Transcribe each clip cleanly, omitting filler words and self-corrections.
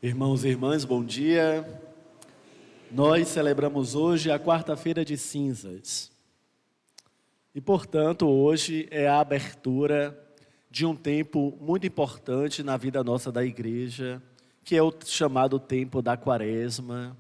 Irmãos e irmãs, bom dia. Nós celebramos hoje a quarta-feira de cinzas. E, portanto, hoje é a abertura de um tempo muito importante na vida nossa da igreja, que é o chamado tempo da Quaresma,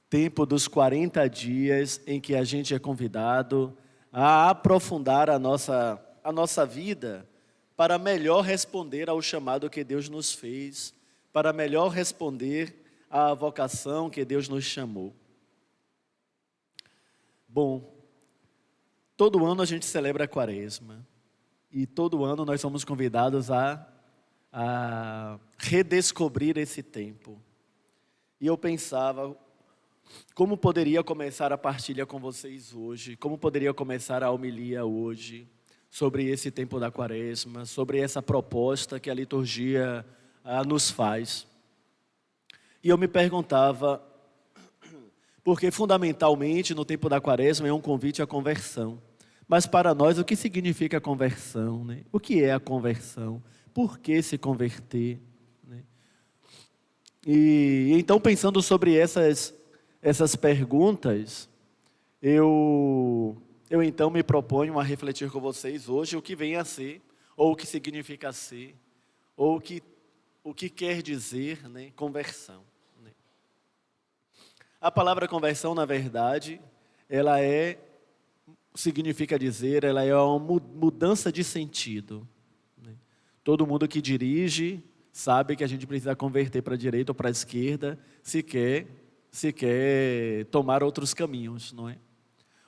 tempo dos 40 dias em que a gente é convidado a aprofundar a nossa vida para melhor responder ao chamado que Deus nos fez, para melhor responder à vocação que Deus nos chamou. Bom, todo ano a gente celebra a Quaresma e todo ano nós somos convidados a redescobrir esse tempo. E eu pensava, como poderia começar a partilha com vocês hoje, como poderia começar a homilia hoje sobre esse tempo da Quaresma, sobre essa proposta que a liturgia nos faz. E eu me perguntava, porque fundamentalmente no tempo da Quaresma é um convite à conversão. Mas para nós, o que significa a conversão, né? O que é a conversão? Por que se converter? Né? E então, pensando sobre essas perguntas, eu então me proponho a refletir com vocês hoje o que vem a ser, ou o que significa ser, ou o que quer dizer, né, conversão. Né? A palavra conversão, na verdade, ela significa dizer, ela é uma mudança de sentido. Né? Todo mundo que dirige sabe que a gente precisa converter para a direita ou para a esquerda se quer tomar outros caminhos, não é?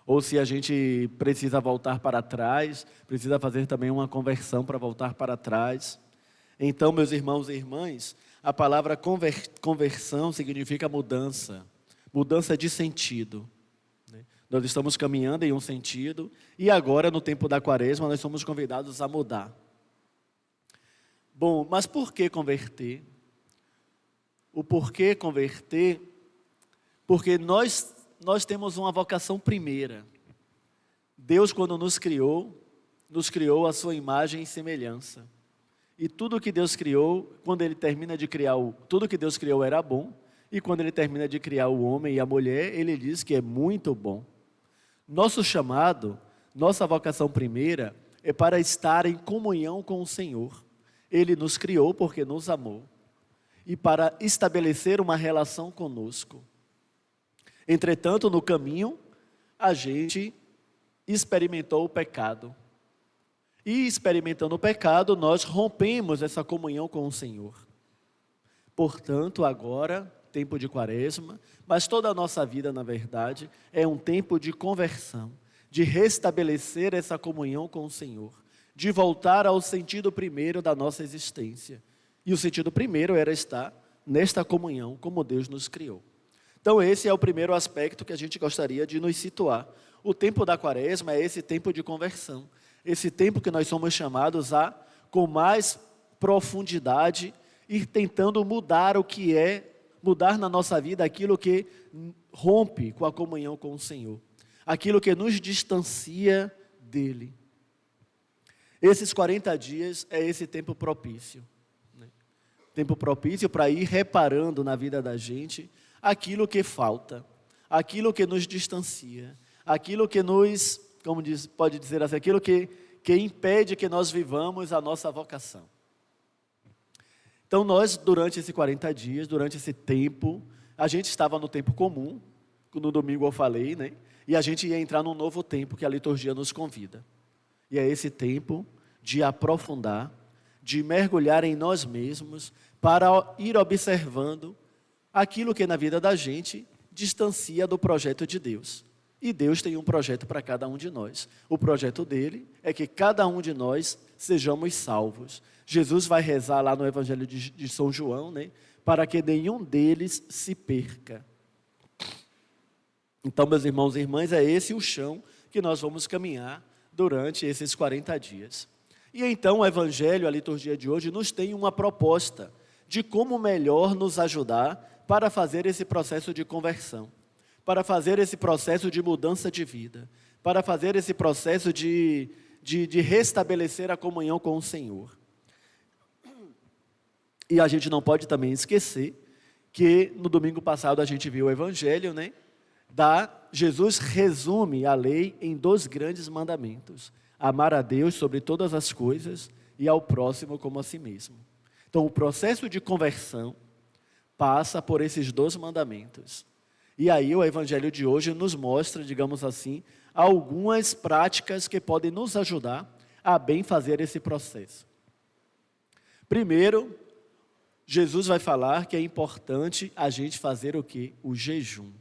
Ou se a gente precisa voltar para trás, precisa fazer também uma conversão para voltar para trás. Então, meus irmãos e irmãs, a palavra conversão significa mudança de sentido. Né? Nós estamos caminhando em um sentido e agora, no tempo da Quaresma, nós somos convidados a mudar. Bom, mas por que converter? O porquê converter? Porque nós temos uma vocação primeira. Deus, quando nos criou à sua imagem e semelhança. E tudo que Deus criou, quando Ele termina de criar, tudo que Deus criou era bom, e quando Ele termina de criar o homem e a mulher, Ele diz que é muito bom. Nosso chamado, nossa vocação primeira, é para estar em comunhão com o Senhor. Ele nos criou porque nos amou, e para estabelecer uma relação conosco. Entretanto, no caminho, a gente experimentou o pecado. E experimentando o pecado, nós rompemos essa comunhão com o Senhor. Portanto, agora, tempo de Quaresma, mas toda a nossa vida, na verdade, é um tempo de conversão, de restabelecer essa comunhão com o Senhor, de voltar ao sentido primeiro da nossa existência. E o sentido primeiro era estar nesta comunhão como Deus nos criou. Então, esse é o primeiro aspecto que a gente gostaria de nos situar. O tempo da Quaresma é esse tempo de conversão. Esse tempo que nós somos chamados a, com mais profundidade, ir tentando mudar mudar na nossa vida aquilo que rompe com a comunhão com o Senhor. Aquilo que nos distancia dEle. Esses 40 dias é esse tempo propício. Né? Tempo propício para ir reparando na vida da gente aquilo que falta, aquilo que nos distancia, aquilo que nos, pode dizer assim, aquilo que impede que nós vivamos a nossa vocação. Então nós, durante esses 40 dias, durante esse tempo, a gente estava no tempo comum, no domingo eu falei, né? E a gente ia entrar num novo tempo que a liturgia nos convida. E é esse tempo de aprofundar, de mergulhar em nós mesmos, para ir observando aquilo que na vida da gente distancia do projeto de Deus. E Deus tem um projeto para cada um de nós. O projeto dele é que cada um de nós sejamos salvos. Jesus vai rezar lá no Evangelho de São João, né, para que nenhum deles se perca. Então, meus irmãos e irmãs, é esse o chão que nós vamos caminhar durante esses 40 dias. E então o Evangelho, a liturgia de hoje, nos tem uma proposta de como melhor nos ajudar para fazer esse processo de conversão, para fazer esse processo de mudança de vida, para fazer esse processo de restabelecer a comunhão com o Senhor. E a gente não pode também esquecer que no domingo passado a gente viu o evangelho, né? Jesus resume a lei em 2 grandes mandamentos: amar a Deus sobre todas as coisas e ao próximo como a si mesmo. Então, o processo de conversão passa por esses 2 mandamentos. E aí o evangelho de hoje nos mostra, digamos assim, algumas práticas que podem nos ajudar a bem fazer esse processo. Primeiro, Jesus vai falar que é importante a gente fazer o quê? O jejum.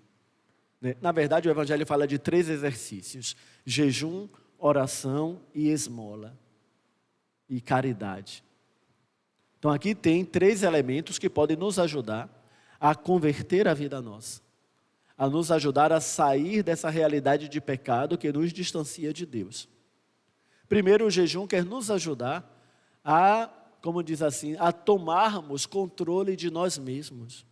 Na verdade, o evangelho fala de 3 exercícios: jejum, oração e esmola. E caridade. Então aqui tem 3 elementos que podem nos ajudar a converter a vida nossa, a nos ajudar a sair dessa realidade de pecado que nos distancia de Deus. Primeiro, o jejum quer nos ajudar a, como diz assim, a tomarmos controle de nós mesmos.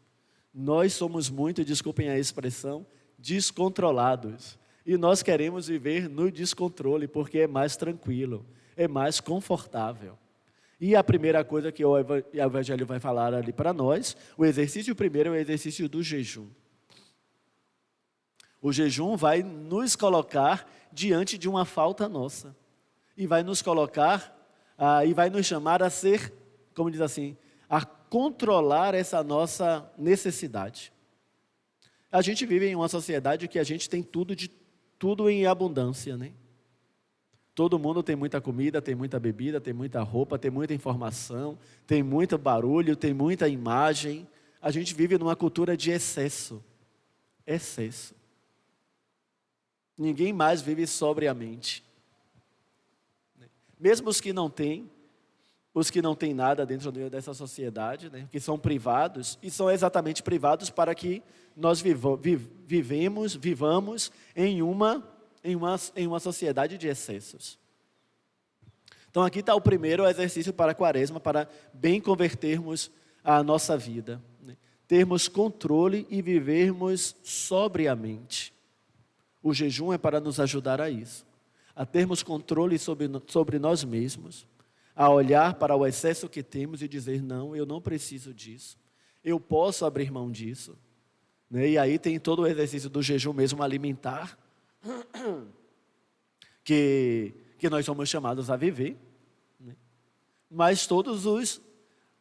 Nós somos muito, desculpem a expressão, descontrolados. E nós queremos viver no descontrole porque é mais tranquilo, é mais confortável. E a primeira coisa que o evangelho vai falar ali para nós, o exercício primeiro é o exercício do jejum. O jejum vai nos colocar diante de uma falta nossa. E vai nos colocar, e vai nos chamar a ser, como diz assim, a controlar essa nossa necessidade. A gente vive em uma sociedade que a gente tem tudo em abundância, né? Todo mundo tem muita comida, tem muita bebida, tem muita roupa, tem muita informação, tem muito barulho, tem muita imagem. A gente vive numa cultura de excesso. Excesso. Ninguém mais vive sobriamente. Mesmo os que não têm nada dentro dessa sociedade, né, que são privados, e são exatamente privados para que nós vivamos em uma sociedade de excessos. Então aqui está o primeiro exercício para a quaresma, para bem convertermos a nossa vida, né? Termos controle e vivermos sobriamente. O jejum é para nos ajudar a isso, a termos controle sobre nós mesmos, a olhar para o excesso que temos e dizer: não, eu não preciso disso, eu posso abrir mão disso, né? E aí tem todo o exercício do jejum mesmo alimentar, que nós somos chamados a viver, né? Mas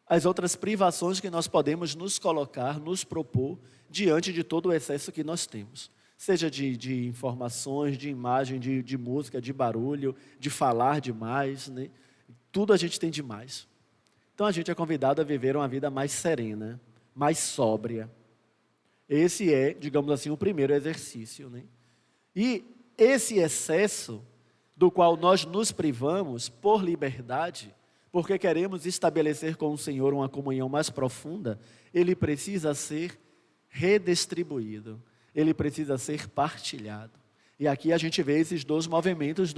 as outras privações que nós podemos nos colocar, nos propor, diante de todo o excesso que nós temos. Seja de informações, de imagem, de música, de barulho, de falar demais, né? Tudo a gente tem demais. Então a gente é convidado a viver uma vida mais serena, mais sóbria. Esse é, digamos assim, o primeiro exercício, né? E esse excesso do qual nós nos privamos por liberdade, porque queremos estabelecer com o Senhor uma comunhão mais profunda, ele precisa ser redistribuído, ele precisa ser partilhado. E aqui a gente vê esses 2 movimentos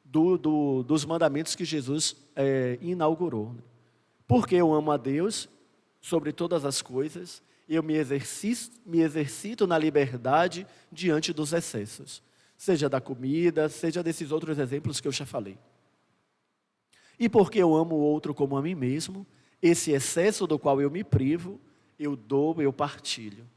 dos mandamentos que Jesus inaugurou. Porque eu amo a Deus sobre todas as coisas, eu me exercito na liberdade diante dos excessos, seja da comida, seja desses outros exemplos que eu já falei. E porque eu amo o outro como a mim mesmo, esse excesso do qual eu me privo, eu dou, eu partilho.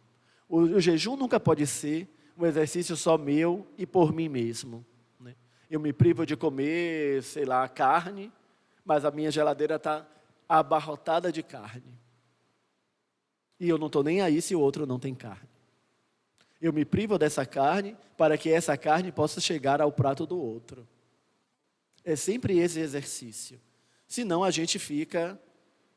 O jejum nunca pode ser um exercício só meu e por mim mesmo, né? Eu me privo de comer, sei lá, carne, mas a minha geladeira está abarrotada de carne. E eu não estou nem aí se o outro não tem carne. Eu me privo dessa carne para que essa carne possa chegar ao prato do outro. É sempre esse exercício. Senão a gente fica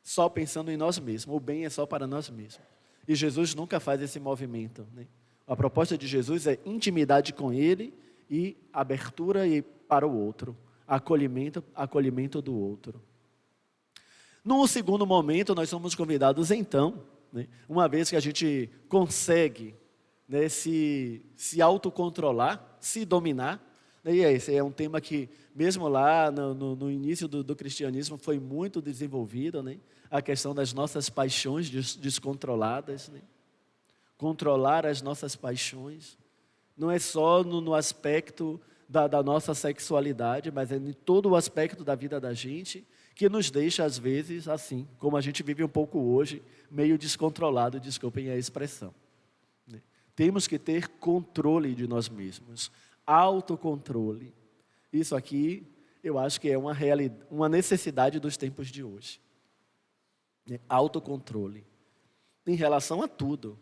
só pensando em nós mesmos. O bem é só para nós mesmos. E Jesus nunca faz esse movimento, né? A proposta de Jesus é intimidade com Ele e abertura para o outro. Acolhimento do outro. Num segundo momento, nós somos convidados então, né, uma vez que a gente consegue, né, se autocontrolar, se dominar, né, e esse é um tema que, mesmo lá no início do cristianismo, foi muito desenvolvido, né, a questão das nossas paixões descontroladas, né? Controlar as nossas paixões, não é só no aspecto da nossa sexualidade, mas é em todo o aspecto da vida da gente, que nos deixa, às vezes, assim, como a gente vive um pouco hoje, meio descontrolado, desculpem a expressão. Temos que ter controle de nós mesmos, autocontrole. Isso aqui, eu acho que é uma necessidade dos tempos de hoje. Autocontrole. Em relação a tudo.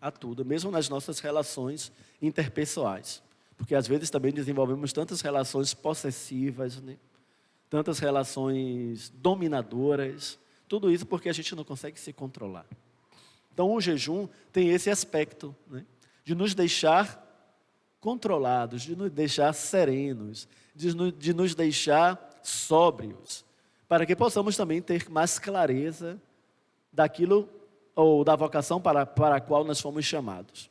A tudo, mesmo nas nossas relações interpessoais. Porque às vezes também desenvolvemos tantas relações possessivas, tantas relações dominadoras, tudo isso porque a gente não consegue se controlar. Então o jejum tem esse aspecto, de nos deixar controlados, de nos deixar serenos, de nos deixar sóbrios, para que possamos também ter mais clareza daquilo ou da vocação para a qual nós fomos chamados.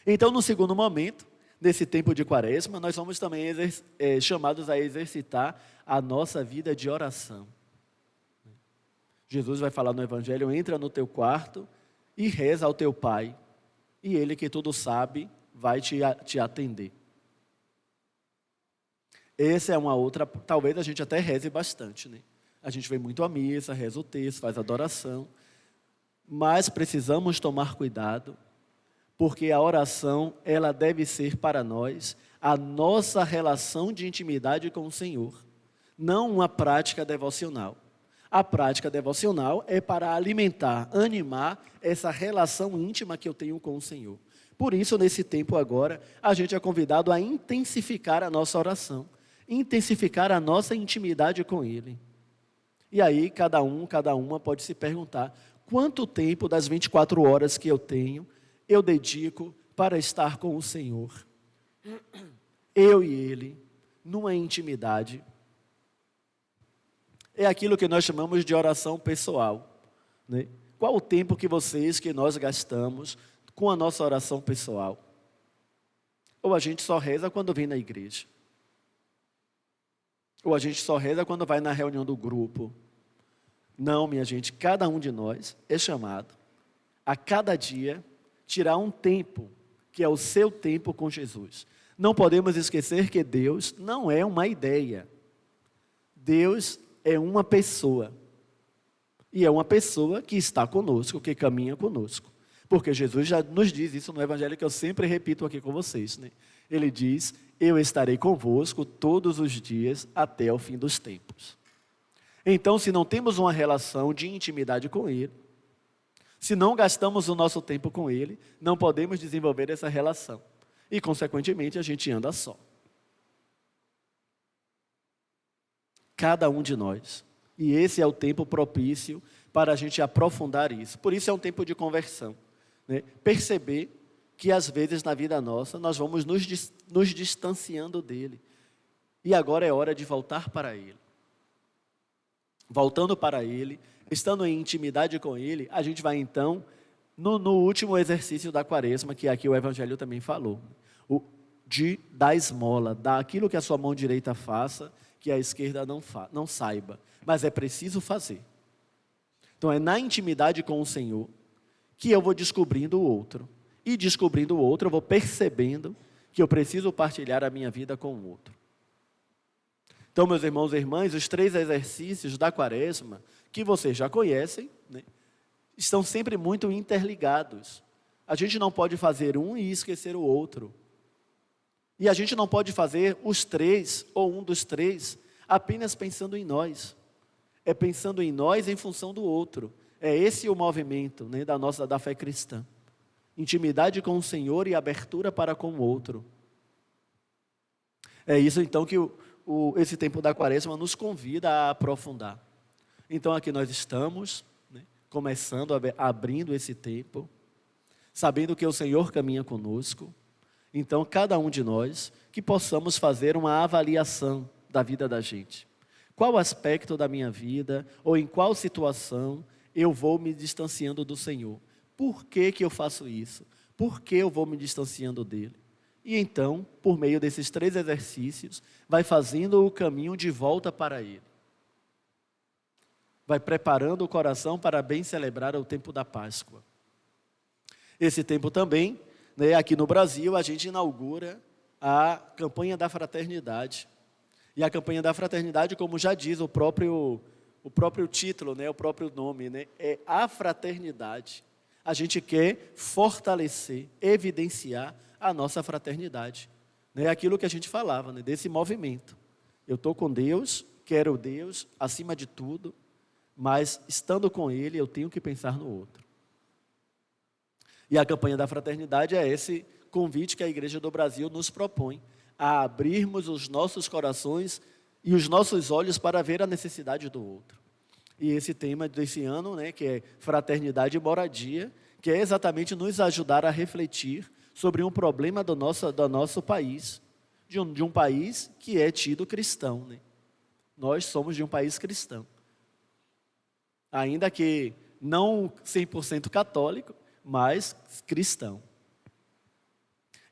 Então, no segundo momento, nesse tempo de quaresma, nós somos também chamados a exercitar a nossa vida de oração. Jesus vai falar no Evangelho: entra no teu quarto e reza ao teu Pai, e Ele que tudo sabe vai te atender. Essa é uma outra, talvez a gente até reze bastante, A gente vem muito à missa, reza o texto, faz adoração, mas precisamos tomar cuidado, porque a oração, ela deve ser para nós a nossa relação de intimidade com o Senhor, não uma prática devocional. A prática devocional é para alimentar, animar essa relação íntima que eu tenho com o Senhor. Por isso, nesse tempo agora, a gente é convidado a intensificar a nossa oração, intensificar a nossa intimidade com Ele. E aí, cada uma pode se perguntar: quanto tempo das 24 horas que eu tenho, eu dedico para estar com o Senhor? Eu e Ele, numa intimidade. É aquilo que nós chamamos de oração pessoal. Qual o tempo que nós gastamos com a nossa oração pessoal? Ou a gente só reza quando vem na igreja? Ou a gente só reza quando vai na reunião do grupo? Não, minha gente, cada um de nós é chamado a cada dia tirar um tempo, que é o seu tempo com Jesus. Não podemos esquecer que Deus não é uma ideia. Deus é uma pessoa. E é uma pessoa que está conosco, que caminha conosco. Porque Jesus já nos diz isso no Evangelho, que eu sempre repito aqui com vocês. Ele diz: eu estarei convosco todos os dias até o fim dos tempos. Então, se não temos uma relação de intimidade com Ele, se não gastamos o nosso tempo com Ele, não podemos desenvolver essa relação. E, consequentemente, a gente anda só. Cada um de nós. E esse é o tempo propício para a gente aprofundar isso. Por isso é um tempo de conversão. Perceber que, às vezes, na vida nossa, nós vamos nos distanciando dEle. E agora é hora de voltar para Ele. Voltando para Ele, estando em intimidade com Ele, a gente vai então no último exercício da quaresma, que aqui o Evangelho também falou, de dar esmola, dar aquilo que a sua mão direita faça, que a esquerda não saiba, mas é preciso fazer. Então é na intimidade com o Senhor que eu vou descobrindo o outro, e descobrindo o outro eu vou percebendo que eu preciso partilhar a minha vida com o outro. Então, meus irmãos e irmãs, os 3 exercícios da quaresma, que vocês já conhecem, estão sempre muito interligados. A gente não pode fazer um e esquecer o outro. E a gente não pode fazer os 3, ou um dos 3, apenas pensando em nós. É pensando em nós em função do outro. É esse o movimento da fé cristã. Intimidade com o Senhor e abertura para com o outro. É isso então que esse tempo da quaresma nos convida a aprofundar. Então aqui nós estamos, começando, abrindo esse tempo, sabendo que o Senhor caminha conosco. Então cada um de nós, que possamos fazer uma avaliação da vida da gente. Qual aspecto da minha vida, ou em qual situação, eu vou me distanciando do Senhor? Por que eu faço isso? Por que eu vou me distanciando dEle? E então, por meio desses 3 exercícios, vai fazendo o caminho de volta para Ele. Vai preparando o coração para bem celebrar o tempo da Páscoa. Esse tempo também, aqui no Brasil, a gente inaugura a campanha da fraternidade. E a campanha da fraternidade, como já diz o próprio título, né, o próprio nome, né, é a fraternidade. A gente quer fortalecer, evidenciar a nossa fraternidade. É aquilo que a gente falava, né, desse movimento. Eu estou com Deus, quero Deus acima de tudo, mas estando com Ele, eu tenho que pensar no outro. E a campanha da fraternidade é esse convite que a Igreja do Brasil nos propõe, a abrirmos os nossos corações e os nossos olhos para ver a necessidade do outro. E esse tema desse ano, né, que é fraternidade e moradia, que é exatamente nos ajudar a refletir sobre um problema do nosso país, de um país que é tido cristão, né? Nós somos de um país cristão. Ainda que não 100% católico, mas cristão.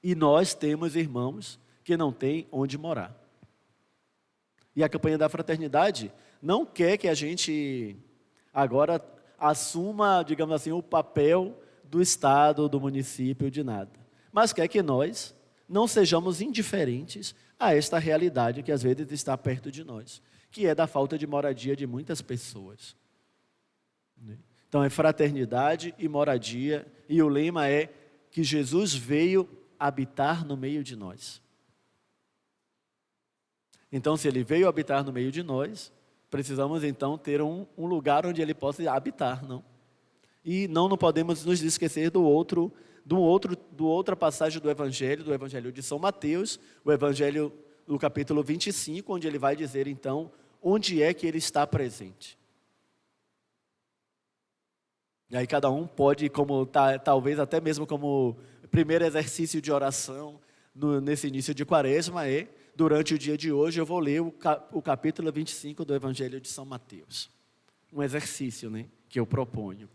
E nós temos irmãos que não têm onde morar. E a campanha da fraternidade não quer que a gente agora assuma, digamos assim, o papel do Estado, do município, de nada. Mas quer que nós não sejamos indiferentes a esta realidade que às vezes está perto de nós, que é da falta de moradia de muitas pessoas. Então é fraternidade e moradia, e o lema é que Jesus veio habitar no meio de nós. Então, se Ele veio habitar no meio de nós, precisamos então ter um lugar onde Ele possa habitar, não? E não podemos nos esquecer do outra passagem do Evangelho de São Mateus, o Evangelho do capítulo 25, onde ele vai dizer então, onde é que Ele está presente. E aí cada um pode, talvez até mesmo como primeiro exercício de oração, nesse início de quaresma, durante o dia de hoje eu vou ler o capítulo 25 do Evangelho de São Mateus. Um exercício, né, que eu proponho.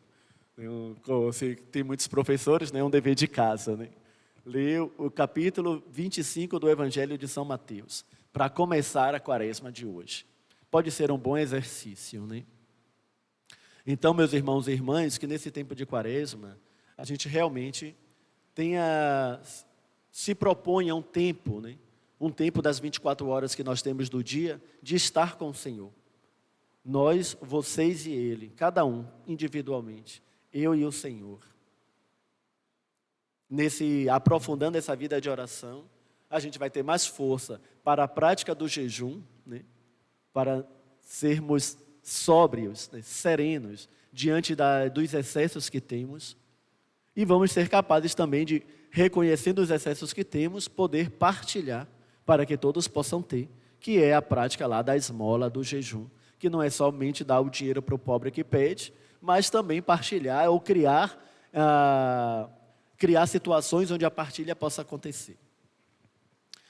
Tem muitos professores, né, um dever de casa, né? Ler o capítulo 25 do Evangelho de São Mateus, para começar a quaresma de hoje. Pode ser um bom exercício, né? Então, meus irmãos e irmãs, que nesse tempo de quaresma, a gente realmente se proponha um tempo, né? Um tempo das 24 horas que nós temos do dia, de estar com o Senhor. Nós, vocês e Ele, cada um, individualmente, eu e o Senhor. Aprofundando essa vida de oração, a gente vai ter mais força para a prática do jejum, né? Para sermos sóbrios, né? Serenos, diante dos excessos que temos. E vamos ser capazes também de, reconhecendo os excessos que temos, poder partilhar para que todos possam ter, que é a prática lá da esmola, do jejum, que não é somente dar o dinheiro para o pobre que pede, mas também partilhar ou criar situações onde a partilha possa acontecer.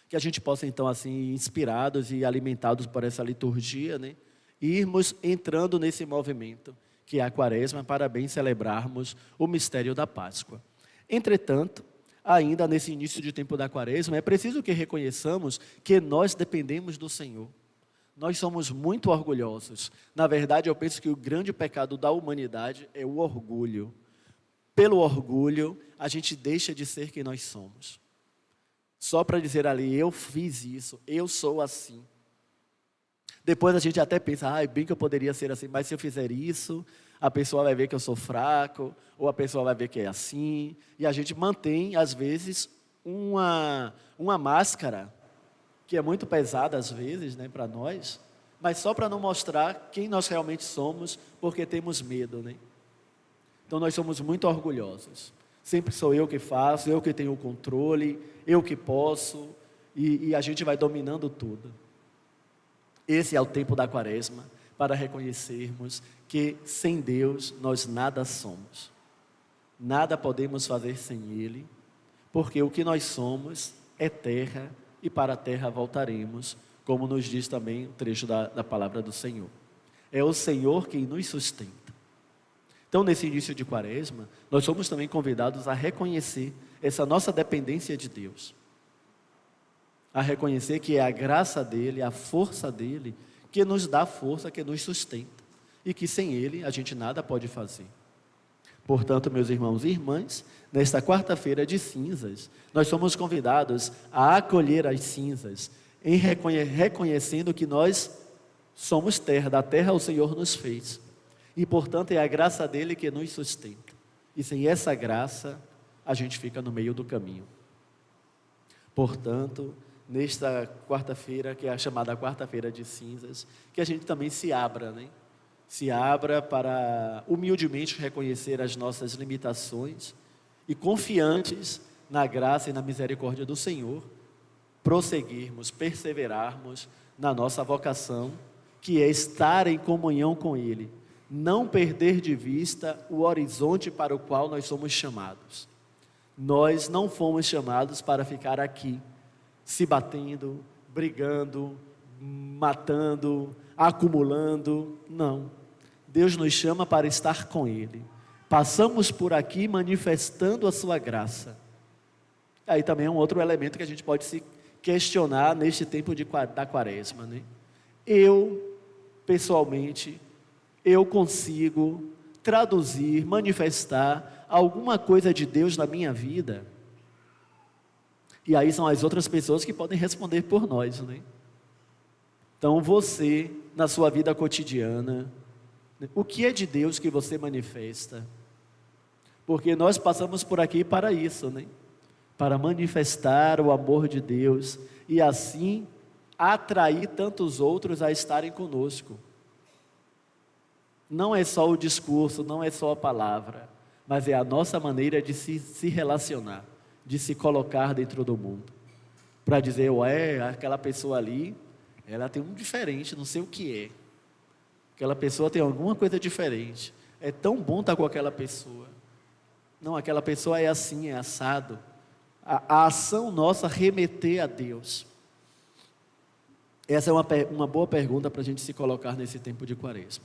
Que a gente possa, então, assim, inspirados e alimentados por essa liturgia, né, irmos entrando nesse movimento, que é a quaresma, para bem celebrarmos o mistério da Páscoa. Entretanto, ainda nesse início de tempo da quaresma, é preciso que reconheçamos que nós dependemos do Senhor. Nós somos muito orgulhosos. Na verdade, eu penso que o grande pecado da humanidade é o orgulho. Pelo orgulho, a gente deixa de ser quem nós somos. Só para dizer ali, eu fiz isso, eu sou assim. Depois a gente até pensa, bem que eu poderia ser assim, mas se eu fizer isso, a pessoa vai ver que eu sou fraco, ou a pessoa vai ver que é assim. E a gente mantém, às vezes, uma máscara, que é muito pesada às vezes, né, para nós, mas só para não mostrar quem nós realmente somos, porque temos medo, né? Então nós somos muito orgulhosos. Sempre sou eu que faço, eu que tenho o controle, eu que posso, e a gente vai dominando tudo. Esse é o tempo da quaresma, para reconhecermos que sem Deus nós nada somos. Nada podemos fazer sem Ele, porque o que nós somos é terra, e para a terra voltaremos, como nos diz também o trecho da palavra do Senhor. É o Senhor quem nos sustenta. Então, nesse início de quaresma, nós somos também convidados a reconhecer essa nossa dependência de Deus. A reconhecer que é a graça dEle, a força dEle, que nos dá força, que nos sustenta. E que sem Ele a gente nada pode fazer. Portanto, meus irmãos e irmãs, nesta quarta-feira de cinzas, nós somos convidados a acolher as cinzas, em reconhecendo que nós somos terra, da terra o Senhor nos fez. E, portanto, é a graça dele que nos sustenta. E sem essa graça, a gente fica no meio do caminho. Portanto, nesta quarta-feira, que é a chamada quarta-feira de cinzas, que a gente também se abra, né? Se abra para humildemente reconhecer as nossas limitações e, confiantes na graça e na misericórdia do Senhor, prosseguirmos, perseverarmos na nossa vocação, que é estar em comunhão com Ele, não perder de vista o horizonte para o qual nós somos chamados. Nós não fomos chamados para ficar aqui, se batendo, brigando, matando, acumulando, não. Deus nos chama para estar com Ele. Passamos por aqui manifestando a sua graça. Aí também é um outro elemento que a gente pode se questionar neste tempo da quaresma, né? Eu, pessoalmente, eu consigo traduzir, manifestar alguma coisa de Deus na minha vida? E aí são as outras pessoas que podem responder por nós, né? Então você, na sua vida cotidiana, o que é de Deus que você manifesta? Porque nós passamos por aqui para isso, né? Para manifestar o amor de Deus e assim atrair tantos outros a estarem conosco. Não é só o discurso, não é só a palavra, mas é a nossa maneira de se relacionar, de se colocar dentro do mundo. Para dizer, ué, aquela pessoa ali, ela tem um diferente, não sei o que é. Aquela pessoa tem alguma coisa diferente. É tão bom estar com aquela pessoa. Não, aquela pessoa é assim, é assado. A ação nossa remeter a Deus. Essa é uma boa pergunta para a gente se colocar nesse tempo de quaresma.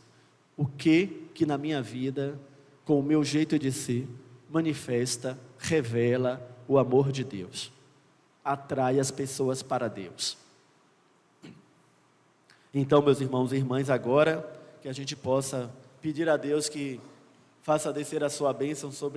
O que na minha vida, com o meu jeito de ser, manifesta, revela o amor de Deus? Atrai as pessoas para Deus. Então, meus irmãos e irmãs, agora que a gente possa pedir a Deus que faça descer a sua bênção sobre